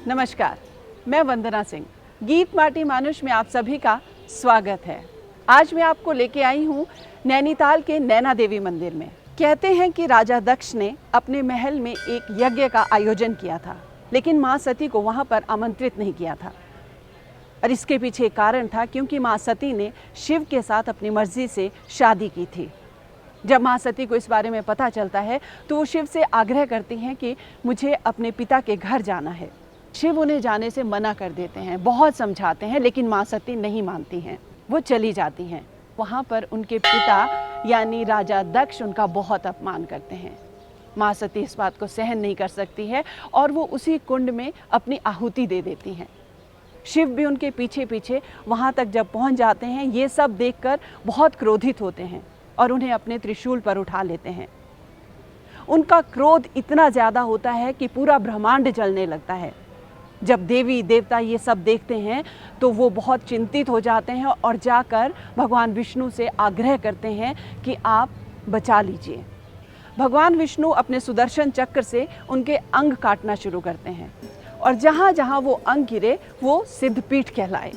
नमस्कार, मैं वंदना सिंह। गीत माटी मानुष में आप सभी का स्वागत है। आज मैं आपको लेके आई हूँ नैनीताल के नैना देवी मंदिर में। कहते हैं कि राजा दक्ष ने अपने महल में एक यज्ञ का आयोजन किया था, लेकिन माँ सती को वहाँ पर आमंत्रित नहीं किया था। और इसके पीछे एक कारण था, क्योंकि माँ सती ने शिव के साथ अपनी मर्जी से शादी की थी। जब माँ सती को इस बारे में पता चलता है तो वो शिव से आग्रह करती हैं कि मुझे अपने पिता के घर जाना है। शिव उन्हें जाने से मना कर देते हैं, बहुत समझाते हैं, लेकिन माँ सती नहीं मानती हैं। वो चली जाती हैं। वहाँ पर उनके पिता यानी राजा दक्ष उनका बहुत अपमान करते हैं। माँ सती इस बात को सहन नहीं कर सकती है और वो उसी कुंड में अपनी आहुति दे देती हैं। शिव भी उनके पीछे पीछे वहाँ तक जब पहुँच जाते हैं, ये सब देखकर बहुत क्रोधित होते हैं और उन्हें अपने त्रिशूल पर उठा लेते हैं। उनका क्रोध इतना ज़्यादा होता है कि पूरा ब्रह्मांड जलने लगता है। जब देवी देवता ये सब देखते हैं तो वो बहुत चिंतित हो जाते हैं और जाकर भगवान विष्णु से आग्रह करते हैं कि आप बचा लीजिए। भगवान विष्णु अपने सुदर्शन चक्र से उनके अंग काटना शुरू करते हैं और जहाँ जहाँ वो अंग गिरे वो सिद्धपीठ कहलाए।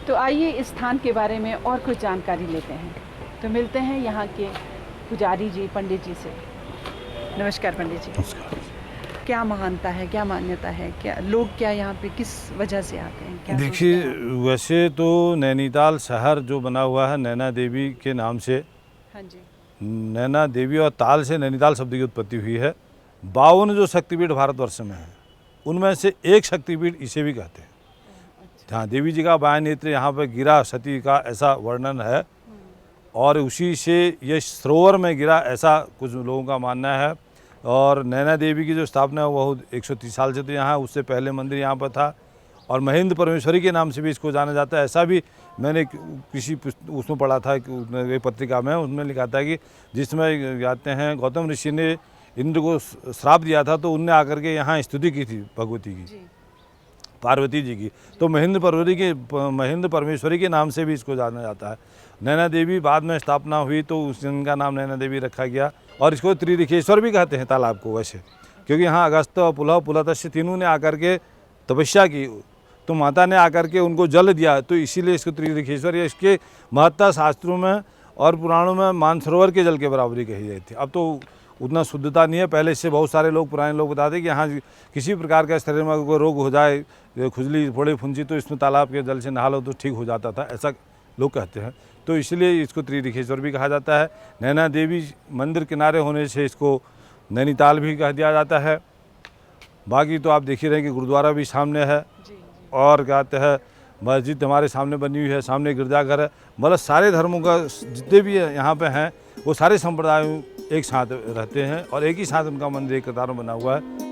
तो आइए इस स्थान के बारे में और कुछ जानकारी लेते हैं। तो मिलते हैं यहाँ के पुजारी जी, पंडित जी से। नमस्कार पंडित जी। नमस्कार। क्या महानता है, क्या मान्यता है, क्या लोग क्या यहाँ पे किस वजह से आते हैं, क्या देखिए, सोचते हैं? वैसे तो नैनीताल शहर जो बना हुआ है नैना देवी के नाम से, हाँ जी। नैना देवी और ताल से नैनीताल शब्द की उत्पत्ति हुई है। 52 जो शक्तिपीठ भारतवर्ष में है, उनमें से एक शक्तिपीठ इसे भी कहते हैं। हाँ, देवी जी का बायां नेत्र यहाँ पर गिरा सती का, ऐसा वर्णन है और उसी से ये सरोवर में गिरा, ऐसा कुछ लोगों का मानना है। और नैना देवी की जो स्थापना है वो 130 साल से तो यहाँ, उससे पहले मंदिर यहाँ पर था और महेंद्र परमेश्वरी के नाम से भी इसको जाना जाता है। ऐसा भी मैंने किसी उसमें पढ़ा था कि पत्रिका में, उसमें लिखा था कि जिसमें कहते हैं गौतम ऋषि ने इंद्र को श्राप दिया था तो उनने आकर के यहाँ स्तुति की थी भगवती की, पार्वती जी की। तो महेंद्र परमेश्वरी के नाम से भी इसको जाना जाता है। नैना देवी बाद में स्थापना हुई तो उस दिन का नाम नैना देवी रखा गया और इसको त्रिदिखेश्वर भी कहते हैं तालाब को वैसे, क्योंकि यहाँ अगस्त पुलह पुलहत्स्य तीनों ने आकर के तपस्या की, तो माता ने आकर के उनको जल दिया, तो इसीलिए इसको त्रिदिखेश्वर या इसके महत्ता शास्त्रों में और पुराणों में मानसरोवर के जल के बराबरी कही जाती थी। अब तो उतना शुद्धता नहीं है, पहले इससे बहुत सारे लोग, पुराने लोग बताते कि यहाँ किसी प्रकार का शरीर में कोई रोग हो जाए, खुजली फोड़े फुंसी, तो इसमें तालाब के जल से नहा लो तो ठीक हो जाता था, ऐसा लोग कहते हैं। तो इसलिए इसको त्रिदिखेश्वर भी कहा जाता है। नैना देवी मंदिर किनारे होने से इसको नैनीताल भी कह दिया जाता है। बाकी तो आप देख ही रहे हैं कि गुरुद्वारा भी सामने है और कहते हैं मस्जिद हमारे सामने बनी हुई है, सामने गिरजाघर है। मतलब सारे धर्मों का जितने भी यहाँ पे हैं वो सारे संप्रदायों एक साथ रहते हैं और एक ही साथ उनका मंदिर एक कतार में बना हुआ है।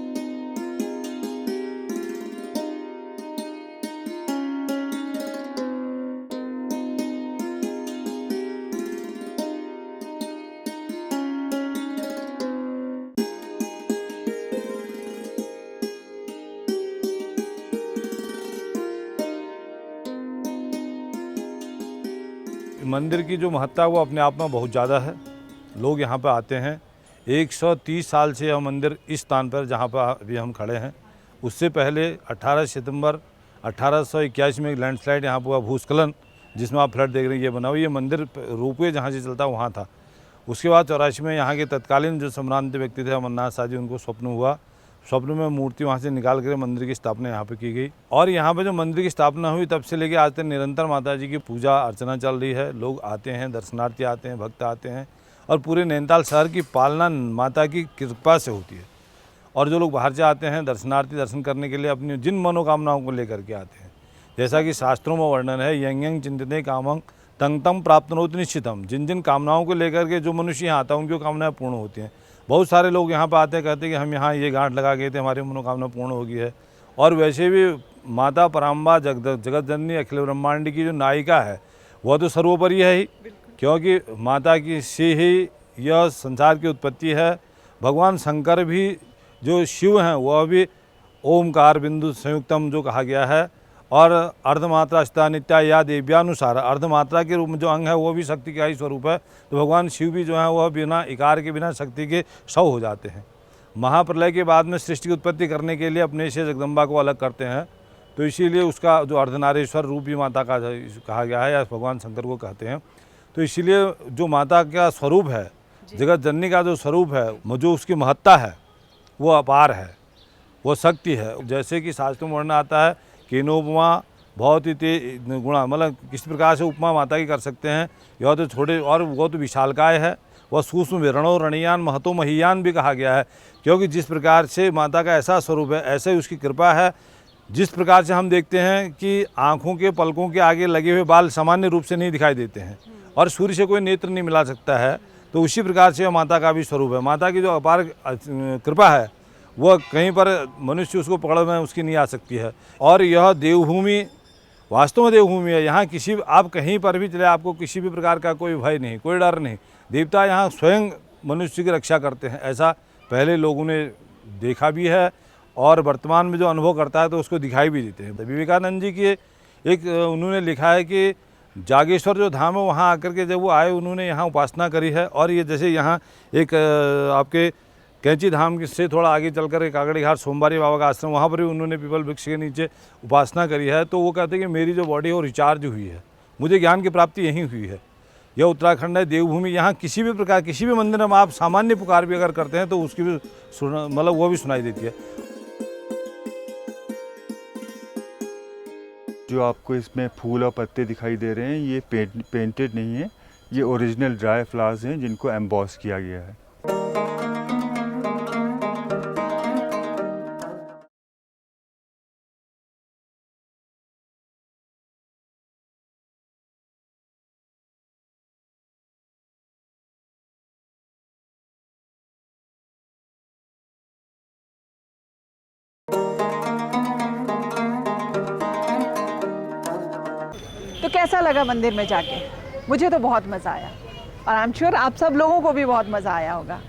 मंदिर की जो महत्ता है वो अपने आप में बहुत ज़्यादा है। लोग यहाँ पर आते हैं। 130 साल से यह मंदिर इस स्थान पर जहाँ पर अभी हम खड़े हैं, उससे पहले 18 सितंबर 1881 में एक लैंडस्लाइड यहाँ पर हुआ, भूस्खलन, जिसमें आप फ्लड देख रहे हैं, ये बना हुआ। ये मंदिर रोपवे जहाँ से चलता वहाँ था। उसके बाद 84 में यहाँ के तत्कालीन जो सम्रांत व्यक्ति थे अमरनाथ शाह जी, उनको स्वप्न हुआ, स्वप्न में मूर्ति वहाँ से निकाल कर मंदिर की स्थापना यहाँ पे की गई। और यहाँ पे जो मंदिर की स्थापना हुई तब से लेके आज तक निरंतर माता जी की पूजा अर्चना चल रही है। लोग आते हैं, दर्शनार्थी आते हैं, भक्त आते हैं और पूरे नैनीताल शहर की पालना माता की कृपा से होती है। और जो लोग बाहर से आते हैं दर्शनार्थी दर्शन करने के लिए अपनी जिन मनोकामनाओं को लेकर के आते हैं, जैसा कि शास्त्रों में वर्णन है, यंग यंग चिंतते कामं तंग तम प्राप्तनोति निश्चितम। जिन जिन कामनाओं को लेकर के जो मनुष्य यहाँ आता है उनकी कामनाएं पूर्ण होती हैं। बहुत सारे लोग यहाँ पर आते हैं, कहते हैं कि हम यहाँ ये गांठ लगा गए थे, हमारी मनोकामना पूर्ण हो गई है। और वैसे भी माता पराम्बा जगत जननी अखिल ब्रह्मांड की जो नायिका है वह तो सर्वोपरि है ही, क्योंकि माता की से ही यह संसार की उत्पत्ति है। भगवान शंकर भी जो शिव हैं वह भी ओमकार बिंदु संयुक्तम जो कहा गया है, और अर्धमात्रा स्था नित्या या देव्यानुसार अर्धमात्रा के रूप में जो अंग है वो भी शक्ति का ही स्वरूप है। तो भगवान शिव भी जो है वह बिना इकार के बिना शक्ति के 100 हो जाते हैं। महाप्रलय के बाद में सृष्टि की उत्पत्ति करने के लिए अपने से जगदम्बा को अलग करते हैं, तो इसीलिए उसका जो अर्धनारेश्वर रूप भी माता का कहा गया है, या भगवान शंकर को कहते हैं। तो इसीलिए जो माता का स्वरूप है, जगत जननी का जो स्वरूप है, जो उसकी महत्ता है वो अपार है, वो शक्ति है। जैसे कि शास्त्रों में वर्णन आता है कि नोपमा बहुत ही गुणा, मतलब किस प्रकार से उपमा माता की कर सकते हैं। यह तो छोटे और वो तो विशालकाय है, वह सूक्ष्म विरणो रणीयान महतो महियान भी कहा गया है, क्योंकि जिस प्रकार से माता का ऐसा स्वरूप है ऐसे ही उसकी कृपा है। जिस प्रकार से हम देखते हैं कि आँखों के पलकों के आगे लगे हुए बाल सामान्य रूप से नहीं दिखाई देते हैं और सूर्य से कोई नेत्र नहीं मिला सकता है, तो उसी प्रकार से माता का भी स्वरूप है। माता की जो अपार कृपा है वह कहीं पर मनुष्य उसको पकड़ में उसकी नहीं आ सकती है। और यह देवभूमि वास्तव में देवभूमि है। यहाँ किसी आप कहीं पर भी चले, आपको किसी भी प्रकार का कोई भय नहीं, कोई डर नहीं। देवता यहाँ स्वयं मनुष्य की रक्षा करते हैं, ऐसा पहले लोगों ने देखा भी है और वर्तमान में जो अनुभव करता है तो उसको दिखाई भी देते हैं। विवेकानंद जी की एक उन्होंने लिखा है कि जागेश्वर जो धाम है वहाँ आकर के जब वो आए उन्होंने यहाँ उपासना करी है। और ये जैसे यहाँ एक आपके कैंची धाम से थोड़ा आगे चलकर एक कागड़ी घाट सोमवारी बाबा का आश्रम, वहाँ पर भी उन्होंने पीपल वृक्ष के नीचे उपासना करी है। तो वो कहते हैं कि मेरी जो बॉडी है वो रिचार्ज हुई है, मुझे ज्ञान की प्राप्ति यहीं हुई है। यह उत्तराखंड है, देवभूमि। यहाँ किसी भी प्रकार किसी भी मंदिर में आप सामान्य पुकार भी अगर करते हैं तो उसकी भी मतलब वो भी सुनाई देती है। जो आपको इसमें फूल और पत्ते दिखाई दे रहे हैं ये पेंटेड नहीं है, ये ओरिजिनल ड्राई फ्लावर्स हैं जिनको एम्बॉस किया गया है। तो कैसा लगा मंदिर में जाके? मुझे तो बहुत मज़ा आया और आई एम श्योर आप सब लोगों को भी बहुत मज़ा आया होगा।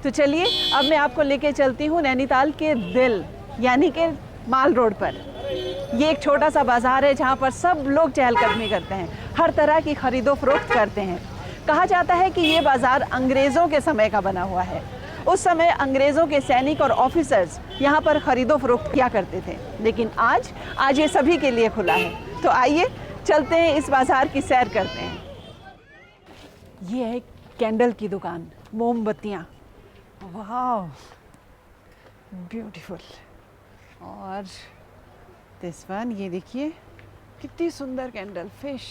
तो चलिए अब मैं आपको लेके चलती हूँ नैनीताल के दिल यानी कि माल रोड पर। ये एक छोटा सा बाज़ार है जहाँ पर सब लोग चहलकदमी करते हैं, हर तरह की खरीदो फरोख्त करते हैं। कहा जाता है कि ये बाज़ार अंग्रेज़ों के समय का बना हुआ है। उस समय अंग्रेज़ों के सैनिक और ऑफिसर्स यहाँ पर खरीदो फरोख्त किया करते थे, लेकिन आज ये सभी के लिए खुला है। तो आइए चलते हैं, इस बाज़ार की सैर करते हैं। ये है कैंडल की दुकान, मोमबत्तियाँ, वाह ब्यूटीफुल। और दिस वन, ये देखिए कितनी सुंदर कैंडल, फिश,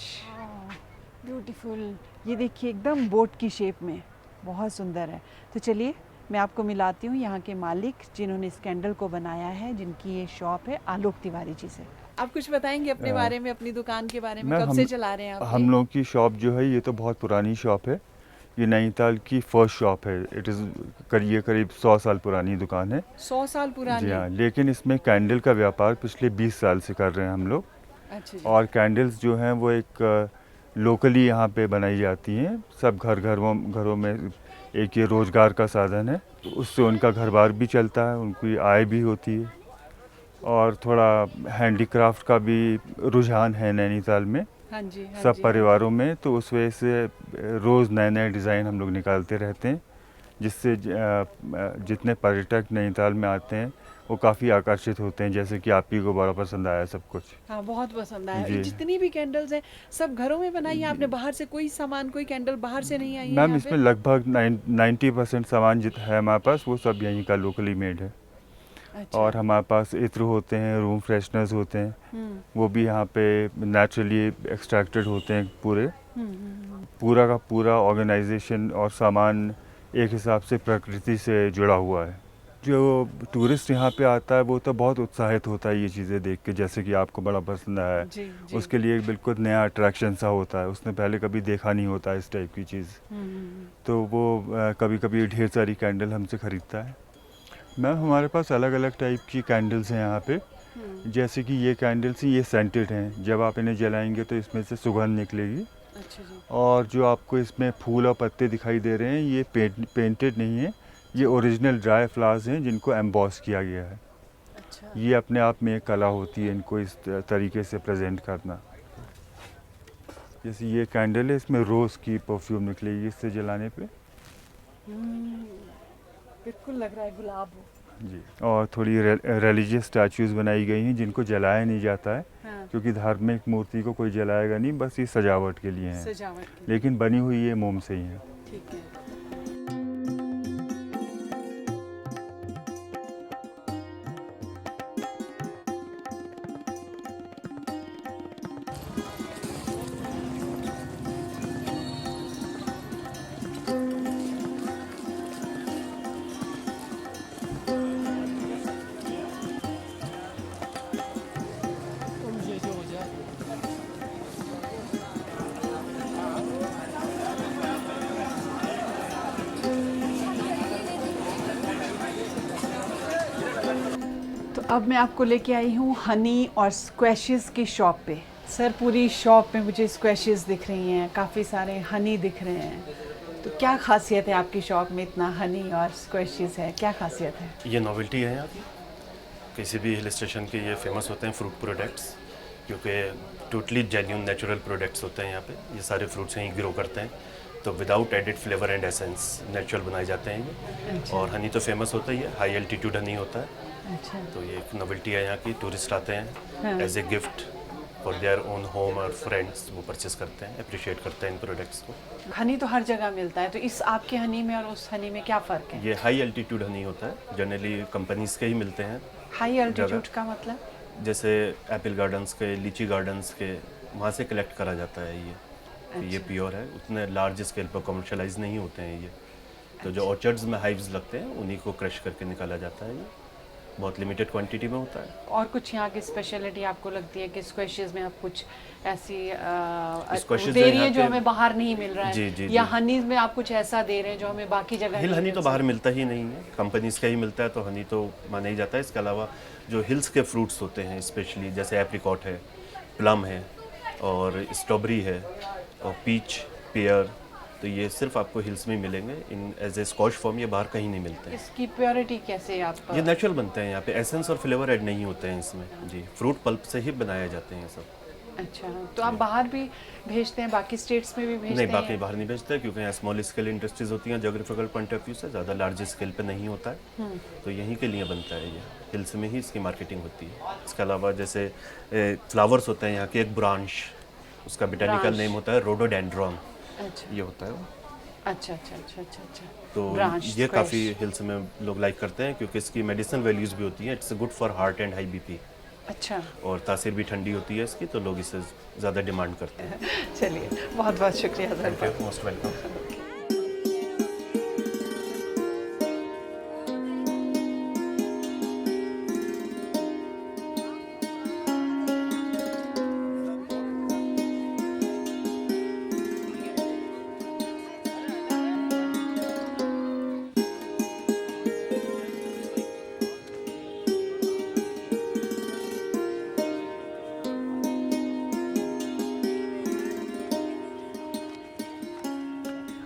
ब्यूटीफुल। ये देखिए एकदम बोट की शेप में, बहुत सुंदर है। तो चलिए मैं आपको मिलाती हूँ यहाँ के मालिक जिन्होंने इस कैंडल को बनाया है, जिनकी ये शॉप है, आलोक तिवारी जी से। आप कुछ बताएंगे अपने बारे में, अपनी दुकान के बारे में? कब से चला रहे हैं आप? हम लोग की शॉप जो है ये तो बहुत पुरानी शॉप है, ये नैनीताल की फर्स्ट शॉप है। ये करीब 100 साल पुरानी दुकान है। 100 साल पुरानी? जी हाँ, लेकिन इसमें कैंडल का व्यापार पिछले 20 साल से कर रहे हैं हम लोग। अच्छा जी। और कैंडल्स जो हैं वो एक लोकली यहाँ पे बनाई जाती हैं। सब घरों में एक ये रोज़गार का साधन है, तो उससे उनका घर बार भी चलता है, उनकी आय भी होती है। और थोड़ा हैंडीक्राफ्ट का भी रुझान है नैनीताल में। हाँ जी, हाँ सब जी, परिवारों में, तो उस वजह से रोज़ नए नए डिज़ाइन हम लोग निकालते रहते हैं, जिससे जितने पर्यटक नैनीताल में आते हैं वो काफ़ी आकर्षित होते हैं। जैसे कि आप ही को बड़ा पसंद आया सब कुछ। हाँ, बहुत पसंद आया। जितनी भी कैंडल्स हैं सब घरों में बनाई है आपने? बाहर से कोई सामान, कोई कैंडल बाहर से नहीं आई है? मैम इसमें लगभग 90% सामान है हमारे पास, वो सब यहीं का लोकली मेड है। अच्छा। और हमारे पास इत्र होते हैं, रूम फ्रेशनर्स होते हैं, वो भी यहाँ पे नेचुरली एक्सट्रैक्टेड होते हैं पूरे। पूरा का पूरा ऑर्गेनाइजेशन और सामान एक हिसाब से प्रकृति से जुड़ा हुआ है। जो टूरिस्ट यहाँ पे आता है वो तो बहुत उत्साहित होता है ये चीज़ें देख के, जैसे कि आपको बड़ा पसंद है। जी, जी। उसके लिए एक बिल्कुल नया अट्रैक्शन सा होता है, उसने पहले कभी देखा नहीं होता इस टाइप की चीज़। तो वो कभी कभी ढेर सारी कैंडल हमसे ख़रीदता है। मैम हमारे पास अलग अलग टाइप की कैंडल्स हैं यहाँ पे। जैसे कि ये कैंडल्स ये सेंटेड हैं, जब आप इन्हें जलाएंगे तो इसमें से सुगंध निकलेगी। अच्छा जी। और जो आपको इसमें फूल और पत्ते दिखाई दे रहे हैं ये पेंटेड नहीं है, ये ओरिजिनल ड्राई फ्लावर्स हैं जिनको एम्बॉस किया गया है। अच्छा। ये अपने आप में एक कला होती है इनको इस तरीके से प्रेजेंट करना। जैसे ये कैंडल है, इसमें रोज़ की परफ्यूम निकलेगी इससे जलाने पे। बिल्कुल लग रहा है गुलाब हो। जी। और थोड़ी रिलीजियस स्टैचूज़ बनाई गई हैं जिनको जलाया नहीं जाता है। हाँ। क्योंकि धार्मिक मूर्ति को कोई जलाएगा नहीं, बस ये सजावट के लिए हैं। सजावट के लिए। लेकिन बनी हुई ये मोम से ही है। ठीक है। तो अब मैं आपको लेके आई हूँ हनी और स्क्वैशेस की शॉप पे। सर पूरी शॉप में मुझे स्क्वैशेस दिख रही हैं, काफ़ी सारे हनी दिख रहे हैं। तो क्या खासियत है आपकी शॉप में, इतना हनी और स्क्वैशेस है, क्या खासियत है? ये नॉवेल्टी है यहाँ की। किसी भी हिल स्टेशन के ये फेमस होते हैं फ्रूट प्रोडक्ट्स, क्योंकि टोटली जेन्यून नेचुरल प्रोडक्ट्स होते हैं यहाँ पे। ये सारे फ्रूट्स यहीं ग्रो करते हैं, तो without added flavour and essence natural बनाए जाते हैं ये। अच्छा। और हनी तो फेमस होता ही है, हाई एल्टीट्यूड हनी होता है। अच्छा। तो ये एक नॉवेल्टी है यहाँ की। टूरिस्ट आते हाँ। हैं as a gift for their own home और फ्रेंड्स, वो परचेस करते हैं, अप्रिशिएट करते हैं इन प्रोडक्ट्स को। हनी तो हर जगह मिलता है, तो इस आपके हनी में और उस हनी में क्या फ़र्क है? ये हाई एल्टीट्यूड हनी होता है, जनरली कंपनीज के ही मिलते हैं। हाई एल्टीट्यूड का मतलब? जैसे एप्पल गार्डन्स के, लीची गार्डन्स के, वहाँ से कलेक्ट करा जाता है ये। तो ये अच्छा। प्योर है, उतने लार्ज स्केल पर कमर्शलाइज नहीं होते हैं ये। तो जो ऑर्चर्ड्स में हाइव्स लगते हैं उन्हीं को क्रश करके निकाला जाता है। ये बहुत लिमिटेड क्वांटिटी में होता है। और कुछ यहाँ की स्पेशलिटी आपको लगती है कि स्क्वैशेस में आप कुछ ऐसी Squashes दे जो रही यहाँ है जो पे- हमें बाहर नहीं मिल रहा है? जी, जी, या जी। हनी में आप कुछ ऐसा दे रहे हैं जो हमें बाकी जगह हिल नहीं हनी मिल तो बाहर सकता? मिलता ही नहीं है, कंपनीज का ही मिलता है, तो हनी तो माना ही जाता है। इसके अलावा जो हिल्स के फ्रूट्स होते हैं स्पेशली, जैसे एप्रिकॉट है, प्लम है, और स्ट्रॉबेरी है, और पीच, पेयर, तो ये सिर्फ आपको हिल्स में मिलेंगे इन एज ए स्कॉच फॉर्म। ये बाहर कहीं नहीं मिलते हैं। इसकी प्योरिटी कैसे आप? ये नेचुरल बनते हैं यहाँ पे, एसेंस और फ्लेवर ऐड नहीं होते हैं इसमें। जी, फ्रूट पल्प से ही बनाए जाते हैं ये सब। अच्छा, तो आप बाहर भी भेजते हैं, बाकी स्टेट्स में भी भेजते नहीं, हैं? बाकी बाहर नहीं भेजते, क्योंकि यहाँ स्मॉल स्केल इंडस्ट्रीज होती हैं जोग्राफिकल पॉइंट ऑफ व्यू से, ज़्यादा लार्ज स्केल पे नहीं होता है। तो यहीं के लिए बनता है ये, हिल्स में ही इसकी मार्केटिंग होती है। इसके अलावा जैसे फ्लावर्स होते हैं यहाँ के, एक ब्रांच, उसका बोटेनिकल ब्रांच। नेम होता है रोडोडेंड्रॉन, अच्छा ये होता है वो। अच्छा अच्छा अच्छा अच्छा अच्छा। तो ब्रांच ये squash। काफ़ी हिल्स में लोग लाइक करते हैं, क्योंकि इसकी मेडिसिनल वैल्यूज़ भी होती हैं। It's good for heart and high BP, अच्छा, और तासीर भी ठंडी होती है इसकी, तो लोग इसे ज़्यादा डिमांड करते हैं। चलिए बहुत बहुत शुक्रिया सर। Most welcome.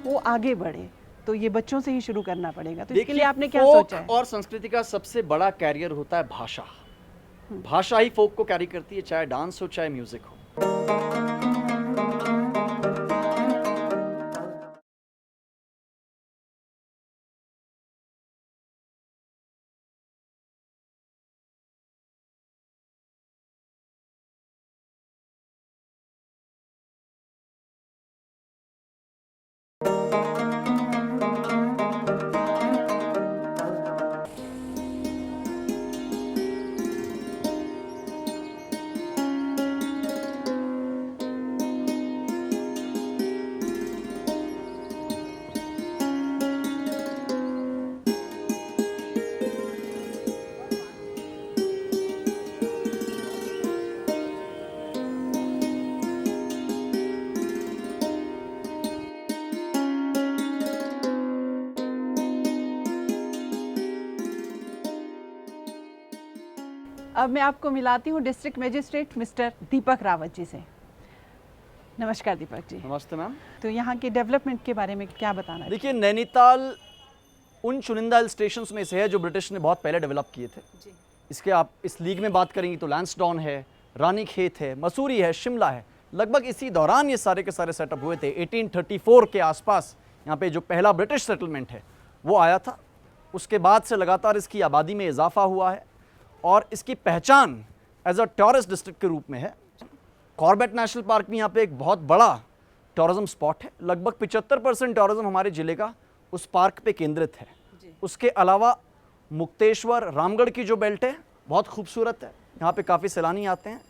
वो आगे बढ़े तो ये बच्चों से ही शुरू करना पड़ेगा, तो इसके देखिए, लिए आपने क्या folk सोचा है? और संस्कृति का सबसे बड़ा कैरियर होता है भाषा। भाषा ही फोक को कैरी करती है, चाहे डांस हो चाहे म्यूजिक हो। अब मैं आपको मिलाती हूँ district magistrate mister Deepak Rawat ji से। नमस्कार दीपक जी। नमस्ते मैम। तो यहाँ के डेवलपमेंट के बारे में क्या बताना है? देखिए, नैनीताल उन चुनिंदा हिल स्टेशंस में से है जो ब्रिटिश ने बहुत पहले डेवलप किए थे। इसके आप इस लीग में बात करेंगी तो लैंसडाउन है, रानीखेत है, मसूरी है, शिमला है। लगभग इसी दौरान ये सारे के सारे सेटअप हुए थे। 1834 के आसपास यहाँ पे जो पहला ब्रिटिश सेटलमेंट है वो आया था। उसके बाद से लगातार इसकी आबादी में इजाफा हुआ है और इसकी पहचान एज अ टूरिस्ट डिस्ट्रिक्ट के रूप में है। कॉर्बेट नेशनल पार्क भी यहाँ पे एक बहुत बड़ा टूरिज्म स्पॉट है। लगभग 75% टूरिज्म हमारे ज़िले का उस पार्क पे केंद्रित है। उसके अलावा मुक्तेश्वर, रामगढ़ की जो बेल्ट है बहुत खूबसूरत है, यहाँ पे काफ़ी सैलानी आते हैं।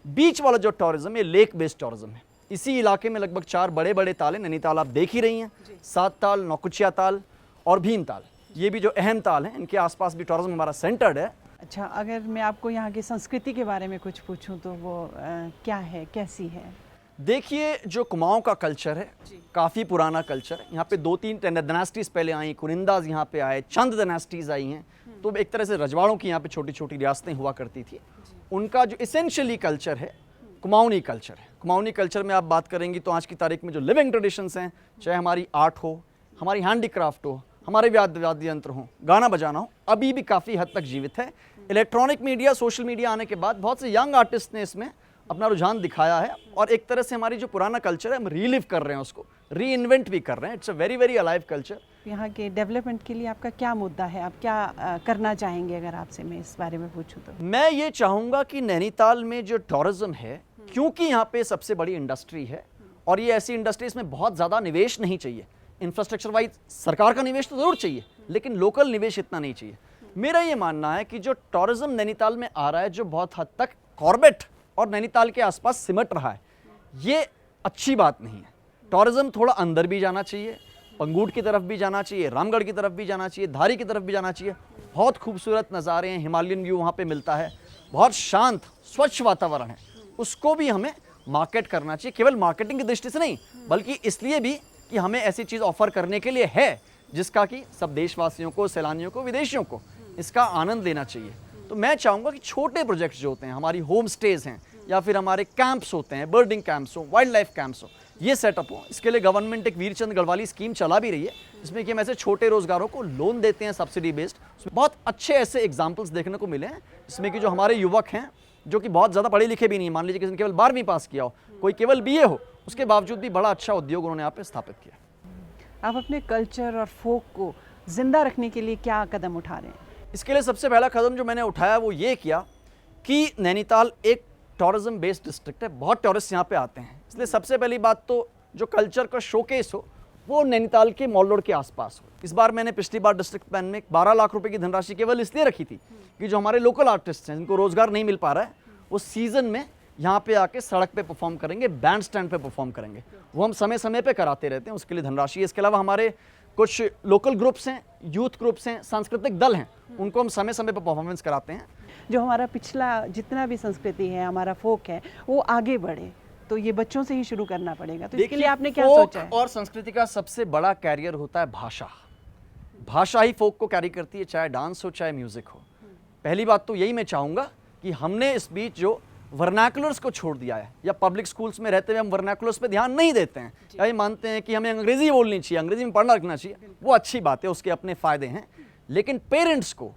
बीच वाला जो टूरिज्म है लेक बेस्ड टूरिज्म है। इसी इलाके में लगभग 4 बड़े बड़े ताल हैं। नैनीताल आप देख ही रही हैं, 7 ताल, नौकुचिया ताल और भीम ताल, ये भी जो अहम ताल हैं, इनके आसपास भी टूरिज्म हमारा सेंटर्ड है। अच्छा, अगर मैं आपको यहाँ की संस्कृति के बारे में कुछ पूछूं तो वो क्या है, कैसी है? देखिए, जो कुमाऊं का कल्चर है काफ़ी पुराना कल्चर है। यहाँ पे 2-3 डायनास्टीज पहले आई, कुनिंदाज यहाँ पे आए, चंद डायनास्टीज आई हैं। तो एक तरह से रजवाड़ों की यहाँ पे छोटी छोटी रियासतें हुआ करती थी। उनका जो इसेंशियली कल्चर है कुमाऊनी कल्चर है। कुमाऊनी कल्चर में आप बात करेंगी तो आज की तारीख में जो लिविंग ट्रेडिशंस हैं, चाहे हमारी आर्ट हो, हमारी हैंडीक्राफ्ट हो, हमारे वाद्य यंत्र हो, गाना बजाना हो, अभी भी काफ़ी हद तक जीवित है। इलेक्ट्रॉनिक मीडिया, सोशल मीडिया आने के बाद बहुत से यंग आर्टिस्ट ने इसमें अपना रुझान दिखाया है और एक तरह से हमारी जो पुराना कल्चर है हम रीलिव कर रहे हैं, उसको री इन्वेंट भी कर रहे हैं। It's a very very alive culture. यहाँ के डेवलपमेंट के लिए आपका क्या मुद्दा है? आप क्या करना चाहेंगे अगर आपसे मैं इस बारे में पूछूं तो? मैं ये चाहूँगा कि नैनीताल में जो टूरिज्म है, क्योंकि यहाँ पे सबसे बड़ी इंडस्ट्री है और ये ऐसी इंडस्ट्री, इसमें बहुत ज़्यादा निवेश नहीं चाहिए। इंफ्रास्ट्रक्चर वाइज सरकार का निवेश तो ज़रूर चाहिए, लेकिन लोकल निवेश इतना नहीं चाहिए। मेरा ये मानना है कि जो टूरिज्म नैनीताल में आ रहा है, जो बहुत हद तक कॉर्बेट और नैनीताल के आसपास सिमट रहा है, ये अच्छी बात नहीं है। टूरिज्म थोड़ा अंदर भी जाना चाहिए, पंगूट की तरफ भी जाना चाहिए, रामगढ़ की तरफ भी जाना चाहिए, धारी की तरफ भी जाना चाहिए। बहुत खूबसूरत नज़ारे हैं, हिमालयन व्यू वहाँ पे मिलता है, बहुत शांत स्वच्छ वातावरण है, उसको भी हमें मार्केट करना चाहिए। केवल मार्केटिंग की दृष्टि से नहीं, बल्कि इसलिए भी कि हमें ऐसी चीज़ ऑफर करने के लिए है जिसका कि सब देशवासियों को, सैलानियों को, विदेशियों को इसका आनंद लेना चाहिए। तो मैं चाहूँगा कि छोटे प्रोजेक्ट्स जो होते हैं, हमारी होम स्टेज हैं या फिर हमारे कैंप्स होते हैं, बर्डिंग कैंप्स हो, वाइल्ड लाइफ कैंप्स हो, ये सेटअप हो। इसके लिए गवर्नमेंट एक वीरचंद गढ़वाली स्कीम चला भी रही है, जिसमें कि हम ऐसे छोटे रोजगारों को लोन देते हैं सब्सिडी बेस्ड। उसमें बहुत अच्छे ऐसे एग्जाम्पल्स देखने को मिले हैं, जिसमें कि जो हमारे युवक हैं, जो कि बहुत ज़्यादा पढ़े लिखे भी नहीं, मान लीजिए किसी ने केवल 12वीं पास किया हो, कोई केवल BA हो, उसके बावजूद भी बड़ा अच्छा उद्योग उन्होंने यहाँ पे स्थापित किया। आप अपने कल्चर और फोक को जिंदा रखने के लिए क्या कदम उठा रहे हैं? इसके लिए सबसे पहला कदम जो मैंने उठाया वो ये किया कि नैनीताल एक टूरिज्म बेस्ड डिस्ट्रिक्ट है, बहुत टूरिस्ट यहाँ पे आते हैं, इसलिए सबसे पहली बात तो जो कल्चर का शोकेस हो वो नैनीताल के मॉल रोड के आसपास हो। इस बार मैंने पिछली बार डिस्ट्रिक्ट प्लान में 12 लाख रुपए की धनराशि केवल इसलिए रखी थी कि जो हमारे लोकल आर्टिस्ट हैं, जिनको रोजगार नहीं मिल पा रहा है, वो सीजन में यहाँ पे आके सड़क पे परफॉर्म करेंगे, बैंड स्टैंड पे परफॉर्म करेंगे। वो हम समय समय पे कराते रहते हैं, उसके लिए धनराशि है। इसके अलावा हमारे कुछ लोकल ग्रुप्स हैं, यूथ ग्रुप्स हैं, सांस्कृतिक दल हैं, उनको हम समय समय पर परफॉर्मेंस कराते हैं। जो हमारा पिछला जितना भी संस्कृति है, हमारा फोक है, वो आगे बढ़े, तो ये बच्चों से ही शुरू करना पड़ेगा। तो इसके लिए आपने क्या सोचा है? और संस्कृति का सबसे बड़ा कैरियर होता है भाषा। भाषा ही फोक को कैरी करती है, चाहे डांस हो, चाहे म्यूजिक हो। पहली बात तो यही मैं चाहूँगा कि हमने इस बीच जो वर्नाकुलर्स को छोड़ दिया है, या पब्लिक स्कूल्स में रहते हुए हम वर्नाकुलर्स पे ध्यान नहीं देते हैं, या ये मानते हैं कि हमें अंग्रेजी बोलनी चाहिए, अंग्रेजी में पढ़ना रखना चाहिए, वो अच्छी बात है, उसके अपने फ़ायदे हैं, लेकिन पेरेंट्स को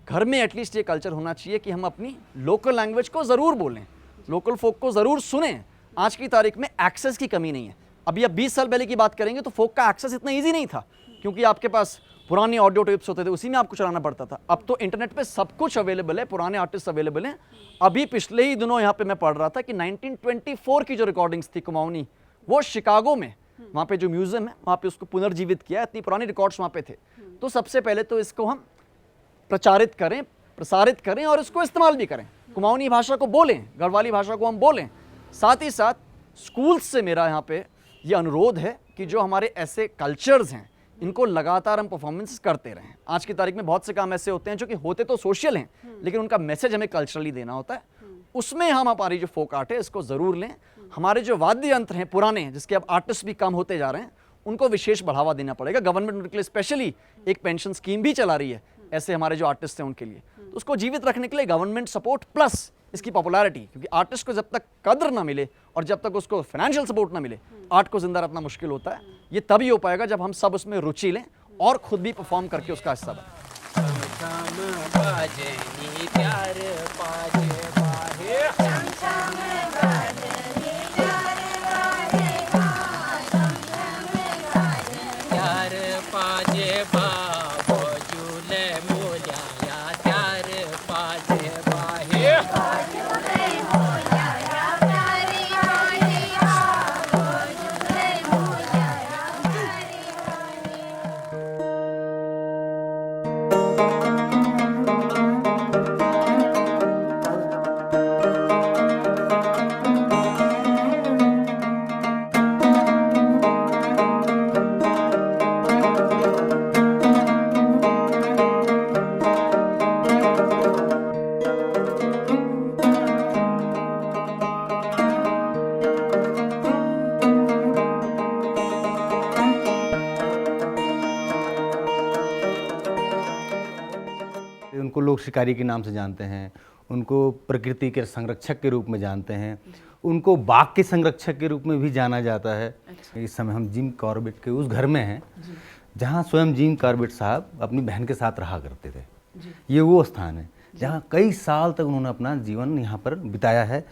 घर में एटलीस्ट ये कल्चर होना चाहिए कि हम अपनी लोकल लैंग्वेज को ज़रूर बोलें, लोकल फोक को ज़रूर सुनें। आज की तारीख में एक्सेस की कमी नहीं है। अभी आप 20 साल पहले की बात करेंगे तो फोक का एक्सेस इतना ईजी नहीं था, क्योंकि आपके पास पुरानी ऑडियो टेप्स होते थे, उसी में आपको चलाना पड़ता था। अब तो इंटरनेट पे सब कुछ अवेलेबल है, पुराने आर्टिस्ट अवेलेबल हैं। अभी पिछले ही दिनों यहाँ पे मैं पढ़ रहा था कि 1924 की जो रिकॉर्डिंग्स थी कुमाऊनी, वो शिकागो में, वहाँ पे जो म्यूजियम है, वहाँ पे उसको पुनर्जीवित किया। इतनी पुरानी रिकॉर्ड्स वहाँ पे थे। तो सबसे पहले तो इसको हम प्रचारित करें, प्रसारित करें और इसको इस्तेमाल भी करें। कुमाऊनी भाषा को बोलें, गढ़वाली भाषा को हम बोलें। साथ ही साथ स्कूल्स से मेरा यहाँ पे ये अनुरोध है कि जो हमारे ऐसे कल्चर्स हैं, इनको लगातार हम परफॉर्मेंस करते रहें। आज की तारीख में बहुत से काम ऐसे होते हैं जो कि होते तो सोशल हैं, लेकिन उनका मैसेज हमें कल्चरली देना होता है। उसमें हम हमारी जो फोक आर्ट है इसको ज़रूर लें। हमारे जो वाद्य यंत्र हैं पुराने, जिसके अब आर्टिस्ट भी कम होते जा रहे हैं, उनको विशेष बढ़ावा देना पड़ेगा। गवर्नमेंट उनके लिए स्पेशली एक पेंशन स्कीम भी चला रही है, ऐसे हमारे जो आर्टिस्ट हैं उनके लिए। तो उसको जीवित रखने के लिए गवर्नमेंट सपोर्ट प्लस इसकी पॉपुलैरिटी, क्योंकि आर्टिस्ट को जब तक कद्र ना मिले और जब तक उसको फाइनेंशियल सपोर्ट ना मिले, आर्ट को जिंदा रखना मुश्किल होता है। ये तभी हो पाएगा जब हम सब उसमें रुचि लें और खुद भी परफॉर्म करके उसका हिस्सा बने। उनको लोग शिकारी के नाम से जानते हैं, उनको प्रकृति के संरक्षक के रूप में जानते हैं, उनको बाघ के संरक्षक के रूप में भी जाना जाता है। इस समय हम जिम कॉर्बेट के उस घर में हैं जहाँ स्वयं जिम कॉर्बेट साहब अपनी बहन के साथ रहा करते थे। ये वो स्थान है जहाँ कई साल तक उन्होंने अपना जीवन यहाँ पर बिताया है।